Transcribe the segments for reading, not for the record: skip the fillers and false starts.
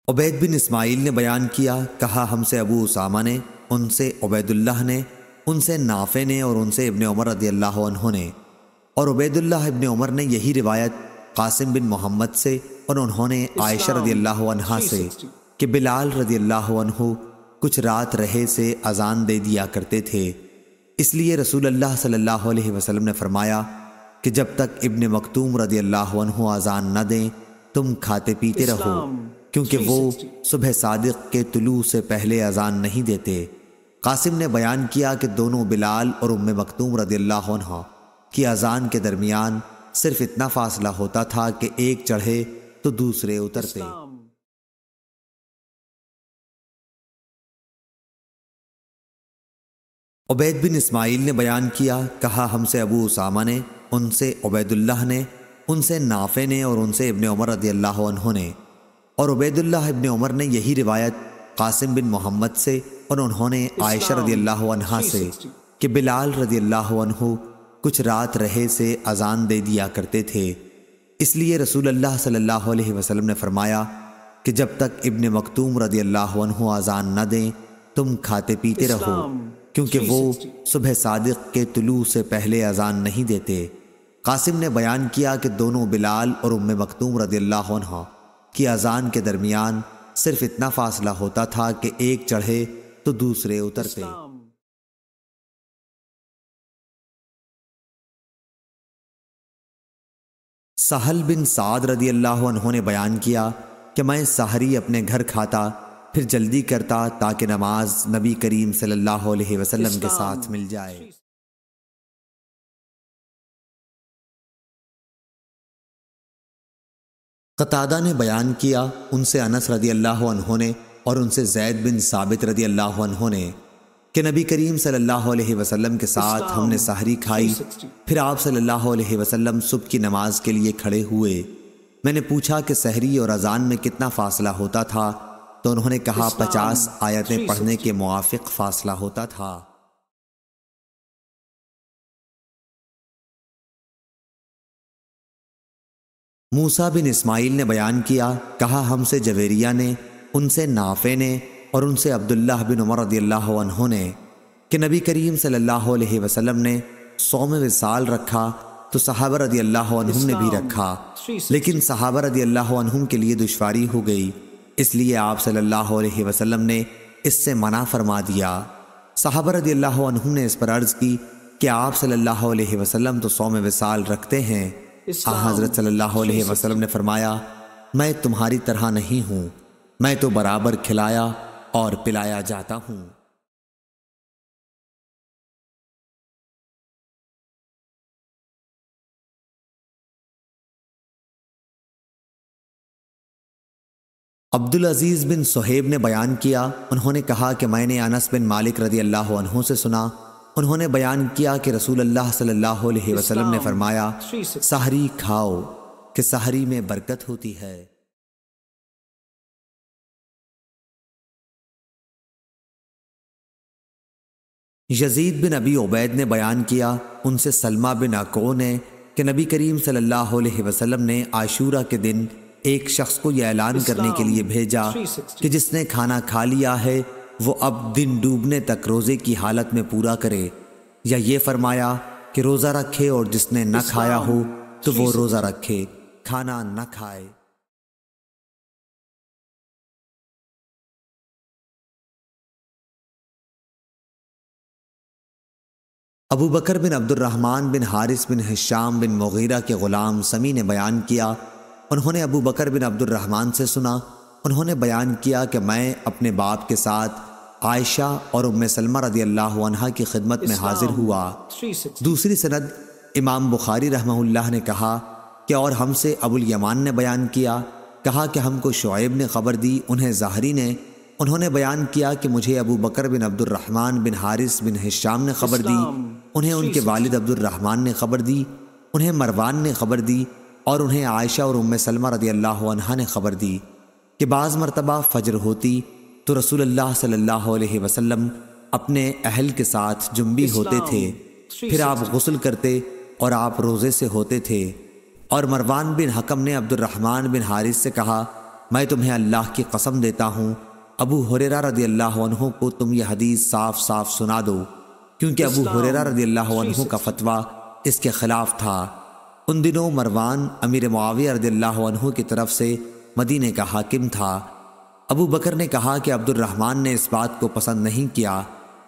عبید بن اسماعیل نے بیان کیا، کہا ہم سے ابو اسامہ نے، ان سے عبید اللہ نے، ان سے نافع نے، اور ان سے ابن عمر رضی اللہ عنہ نے، اور عبید اللہ ابن عمر نے یہی روایت قاسم بن محمد سے، اور انہوں نے عائشہ رضی اللہ عنہا سے کہ بلال رضی اللہ عنہ کچھ رات رہے سے اذان دے دیا کرتے تھے، اس لیے رسول اللہ صلی اللہ علیہ وسلم نے فرمایا کہ جب تک ابن مکتوم رضی اللہ عنہ اذان نہ دیں تم کھاتے پیتے رہو، کیونکہ وہ صبح صادق کے طلوع سے پہلے اذان نہیں دیتے۔ قاسم نے بیان کیا کہ دونوں بلال اور ام مکتوم رضی اللہ عنہ کی اذان کے درمیان صرف اتنا فاصلہ ہوتا تھا کہ ایک چڑھے تو دوسرے اترتے۔ عبید بن اسماعیل نے بیان کیا، کہا ہم سے ابو اسامہ نے، ان سے عبید اللہ نے، ان سے نافع نے، اور ان سے ابن عمر رضی اللہ عنہ نے، اور عبید اللہ ابن عمر نے یہی روایت قاسم بن محمد سے، اور انہوں نے عائشہ رضی اللہ عنہا سے کہ بلال رضی اللہ عنہ کچھ رات رہے سے اذان دے دیا کرتے تھے، اس لیے رسول اللہ صلی اللہ علیہ وسلم نے فرمایا کہ جب تک ابن مکتوم رضی اللہ عنہ اذان نہ دیں تم کھاتے پیتے رہو، کیونکہ وہ صبح صادق کے طلوع سے پہلے اذان نہیں دیتے۔ قاسم نے بیان کیا کہ دونوں بلال اور ام مکتوم رضی اللہ عنہ کی اذان کے درمیان صرف اتنا فاصلہ ہوتا تھا کہ ایک چڑھے تو دوسرے اترتے۔ سہل بن سعد رضی اللہ عنہ نے بیان کیا کہ میں سحری اپنے گھر کھاتا، پھر جلدی کرتا تاکہ نماز نبی کریم صلی اللہ علیہ وسلم کے ساتھ مل جائے۔ قتادہ نے بیان کیا، ان سے انس رضی اللہ عنہ نے، اور ان سے زید بن ثابت رضی اللہ عنہ نے کہ نبی کریم صلی اللہ علیہ وسلم کے ساتھ ہم نے سحری کھائی، پھر آپ صلی اللہ علیہ وسلم صبح کی نماز کے لیے کھڑے ہوئے۔ میں نے پوچھا کہ سحری اور اذان میں کتنا فاصلہ ہوتا تھا، تو انہوں نے کہا 50 آیتیں پڑھنے کے موافق فاصلہ ہوتا تھا۔ موسیٰ بن اسماعیل نے بیان کیا، کہا ہم سے جویریہ نے، ان سے نافع نے، اور ان سے عبداللہ بن عمر رضی اللہ عنہ نے کہ نبی کریم صلی اللہ علیہ وسلم نے صوم وصال رکھا تو صحابہ رضی اللہ عنہم نے بھی رکھا، لیکن صحابہ رضی اللہ عنہم کے لیے دشواری ہو گئی، اس لیے آپ صلی اللہ علیہ وسلم نے اس سے منع فرما دیا۔ صحابہ رضی اللہ عنہم نے اس پر عرض کی کہ آپ صلی اللہ علیہ وسلم تو صوم وصال رکھتے ہیں۔ حضرت صلی اللہ علیہ وسلم نے فرمایا، میں تمہاری طرح نہیں ہوں، میں تو برابر کھلایا اور پلایا جاتا ہوں۔ عبدالعزیز بن صہیب نے بیان کیا، انہوں نے کہا کہ میں نے انس بن مالک رضی اللہ عنہ سے سنا، انہوں نے بیان کیا کہ رسول اللہ صلی اللہ علیہ وسلم نے فرمایا، سحری کھاؤ کہ سحری میں برکت ہوتی ہے۔ یزید بن ابی عبید نے بیان کیا، ان سے سلمہ بن اکوع نے کہ نبی کریم صلی اللہ علیہ وسلم نے عاشورہ کے دن ایک شخص کو یہ اعلان کرنے کے لیے بھیجا کہ جس نے کھانا کھا لیا ہے وہ اب دن ڈوبنے تک روزے کی حالت میں پورا کرے، یا یہ فرمایا کہ روزہ رکھے اور جس نے نہ کھایا ہو تو وہ روزہ رکھے، کھانا نہ کھائے۔ ابو بکر بن عبد الرحمن بن حارث بن ہشام بن مغیرہ کے غلام سمی نے بیان کیا، انہوں نے ابو بکر بن عبد الرحمن سے سنا، انہوں نے بیان کیا کہ میں اپنے باپ کے ساتھ عائشہ اور ام سلمہ رضی اللہ عنہا کی خدمت میں حاضر ہوا۔ دوسری سند امام بخاری رحمہ اللہ نے کہا کہ اور ہم سے ابو الیمان نے بیان کیا، کہا کہ ہم کو شعیب نے خبر دی، انہیں زہری نے، انہوں نے بیان کیا کہ مجھے ابو بکر بن عبد الرحمن بن حارث بن ہشام نے خبر دی، انہیں ان کے والد عبد الرحمن نے خبر دی، انہیں مروان نے خبر دی، اور انہیں عائشہ اور ام سلمہ رضی اللہ عنہا نے خبر دی کہ بعض مرتبہ فجر ہوتی تو رسول اللہ صلی اللہ علیہ وسلم اپنے اہل کے ساتھ جنبی ہوتے تھے، پھر آپ غسل کرتے اور آپ روزے سے ہوتے تھے۔ اور مروان بن حکم نے عبد الرحمن بن حارث سے کہا میں تمہیں اللہ کی قسم دیتا ہوں ابو ہریرہ رضی اللہ عنہ کو تم یہ حدیث صاف صاف سنا دو، کیونکہ ابو ہریرہ رضی اللہ عنہ کا فتویٰ اس کے خلاف تھا۔ ان دنوں مروان امیر معاویہ رضی اللہ عنہ کی طرف سے مدینے کا حاکم تھا۔ ابو بکر نے کہا کہ عبد الرحمن نے اس بات کو پسند نہیں کیا۔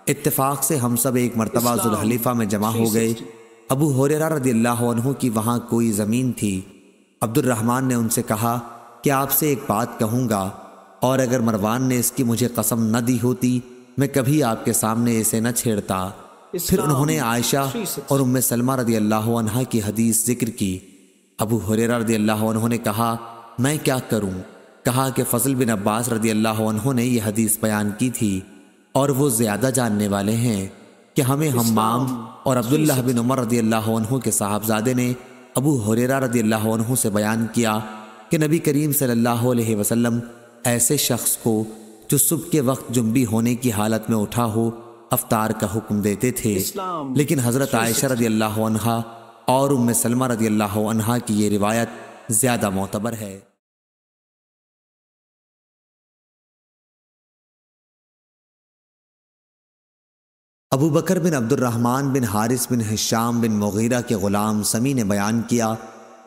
اتفاق سے ہم سب ایک مرتبہ ذوالحلیفہ میں جمع ہو گئے۔ ابو ہریرہ رضی اللہ عنہ کی وہاں کوئی زمین تھی۔ عبد الرحمن نے ان سے کہا کہ آپ سے ایک بات کہوں گا، اور اگر مروان نے اس کی مجھے قسم نہ دی ہوتی میں کبھی آپ کے سامنے اسے نہ چھیڑتا۔ پھر انہوں نے عائشہ اور ام سلمہ رضی اللہ عنہا کی حدیث ذکر کی۔ ابو ہریرہ رضی اللہ عنہ نے کہا میں کیا کروں؟ کہا کہ فضل بن عباس رضی اللہ عنہ نے یہ حدیث بیان کی تھی، اور وہ زیادہ جاننے والے ہیں کہ ہمیں حمام اور عبداللہ بن عمر رضی اللہ عنہ کے صاحبزادے نے ابو ہریرہ رضی اللہ عنہ سے بیان کیا کہ نبی کریم صلی اللہ علیہ وسلم ایسے شخص کو جو صبح کے وقت جنبی ہونے کی حالت میں اٹھا ہو افطار کا حکم دیتے تھے، لیکن حضرت عائشہ رضی اللہ عنہا اور ام سلمہ رضی اللہ عنہا کی یہ روایت زیادہ معتبر ہے۔ ابو بکر بن عبد الرحمن بن حارث بن ہشام بن مغیرہ کے غلام سمی نے بیان کیا،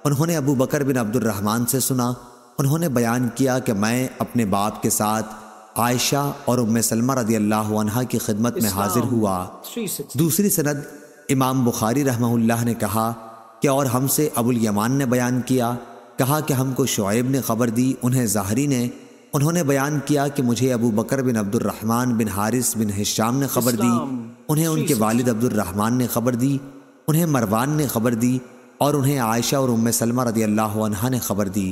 انہوں نے ابو بکر بن عبد الرحمن سے سنا، انہوں نے بیان کیا کہ میں اپنے باپ کے ساتھ عائشہ اور ام سلمہ رضی اللہ عنہا کی خدمت میں حاضر ہوا۔ دوسری سند امام بخاری رحمہ اللہ نے کہا کہ اور ہم سے ابو الیمان نے بیان کیا، کہا کہ ہم کو شعیب نے خبر دی، انہیں زہری نے، انہوں نے بیان کیا کہ مجھے ابو بکر بن عبد الرحمن بن حارث بن ہشام نے خبر دی، انہیں ان کے والد عبد الرحمن نے خبر دی، انہیں مروان نے خبر دی، اور انہیں عائشہ اور ام سلمہ رضی اللہ عنہا نے خبر دی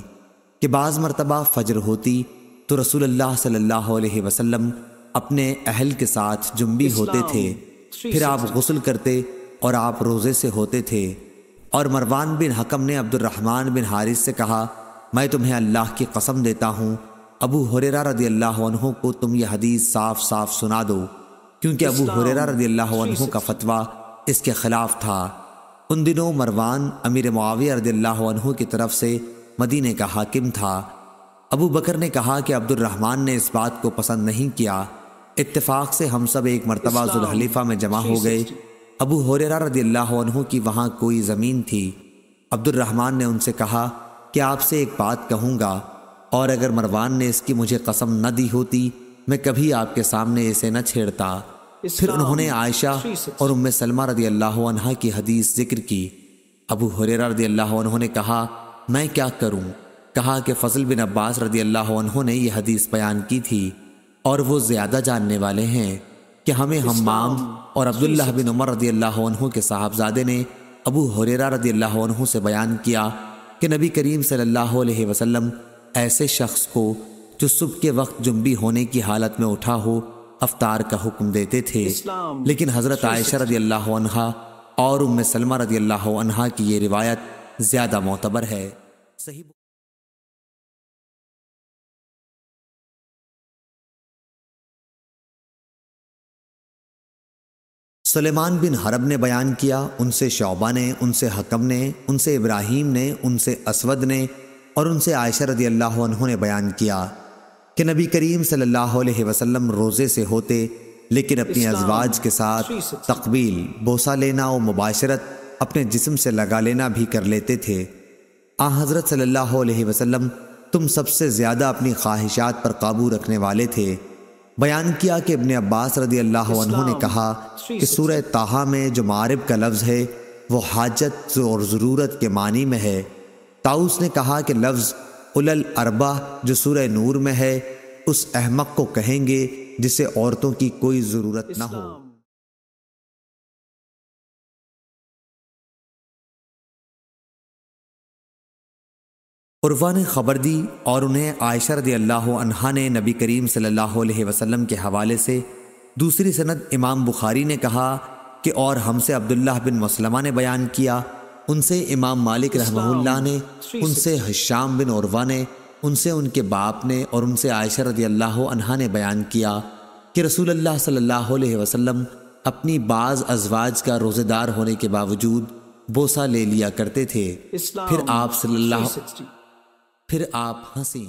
کہ بعض مرتبہ فجر ہوتی تو رسول اللہ صلی اللہ علیہ وسلم اپنے اہل کے ساتھ جنبی ہوتے تھے، پھر آپ غسل کرتے اور آپ روزے سے ہوتے تھے۔ اور مروان بن حکم نے عبد الرحمن بن حارث سے کہا میں تمہیں اللہ کی قسم دیتا ہوں ابو ہریرہ رضی اللہ عنہ کو تم یہ حدیث صاف صاف سنا دو، کیونکہ ابو ہریرہ رضی اللہ عنہ کا فتویٰ اس کے خلاف تھا۔ ان دنوں مروان امیر معاویہ رضی اللہ عنہ کی طرف سے مدینے کا حاکم تھا۔ ابو بکر نے کہا کہ عبد الرحمن نے اس بات کو پسند نہیں کیا۔ اتفاق سے ہم سب ایک مرتبہ ذوالحلیفہ میں جمع ہو گئے۔ ابو ہریرہ رضی اللہ عنہ کی وہاں کوئی زمین تھی۔ عبد الرحمن نے ان سے کہا کہ آپ سے ایک بات کہوں گا، اور اگر مروان نے اس کی مجھے قسم نہ دی ہوتی میں کبھی آپ کے سامنے اسے نہ چھیڑتا۔ پھر انہوں نے عائشہ اور ام سلمہ رضی اللہ عنہا کی حدیث ذکر کی۔ ابو ہریرہ رضی اللہ عنہ نے کہا میں کیا کروں؟ کہا کہ فضل بن عباس رضی اللہ عنہ نے یہ حدیث بیان کی تھی، اور وہ زیادہ جاننے والے ہیں کہ ہمیں حمام اور عبداللہ بن عمر رضی اللہ عنہ کے صاحبزادے نے ابو ہریرہ رضی اللہ عنہ سے بیان کیا کہ نبی کریم صلی اللہ علیہ وسلم ایسے شخص کو جو صبح کے وقت جنبی ہونے کی حالت میں اٹھا ہو افطار کا حکم دیتے تھے، لیکن حضرت عائشہ رضی اللہ عنہا اور ام سلمہ رضی اللہ عنہا کی یہ روایت زیادہ معتبر ہے۔ صحیح سلیمان بن حرب نے بیان کیا، ان سے شعبہ نے، ان سے حکم نے، ان سے ابراہیم نے، ان سے اسود نے، اور ان سے عائشہ رضی اللہ عنہ نے بیان کیا کہ نبی کریم صلی اللہ علیہ وسلم روزے سے ہوتے، لیکن اپنی ازواج کے ساتھ تقبیل، بوسہ لینا و مباشرت اپنے جسم سے لگا لینا بھی کر لیتے تھے۔ حضرت صلی اللہ علیہ وسلم تم سب سے زیادہ اپنی خواہشات پر قابو رکھنے والے تھے۔ بیان کیا کہ ابن عباس رضی اللہ عنہ نے کہا کہ سورہ طٰہٰ میں جو معرب کا لفظ ہے وہ حاجت اور ضرورت کے معنی میں ہے۔ طاؤس نے کہا کہ لفظ اولل الاربع جو سورہ نور میں ہے اس احمق کو کہیں گے جسے عورتوں کی کوئی ضرورت نہ ہو۔ عروہ نے خبر دی اور انہیں عائشہ رضی اللہ عنہا نے نبی کریم صلی اللہ علیہ وسلم کے حوالے سے۔ دوسری سند امام بخاری نے کہا کہ اور ہم سے عبداللہ بن مسلمہ نے بیان کیا، ان سے امام مالک رحمہ اللہ نے، ان سے ہشام بن عروہ نے، ان سے ان کے باپ نے، اور ان سے عائشہ رضی اللہ عنہا نے بیان کیا کہ رسول اللہ صلی اللہ علیہ وسلم اپنی بعض ازواج کا روزے دار ہونے کے باوجود بوسہ لے لیا کرتے تھے، پھر آپ ہنسی۔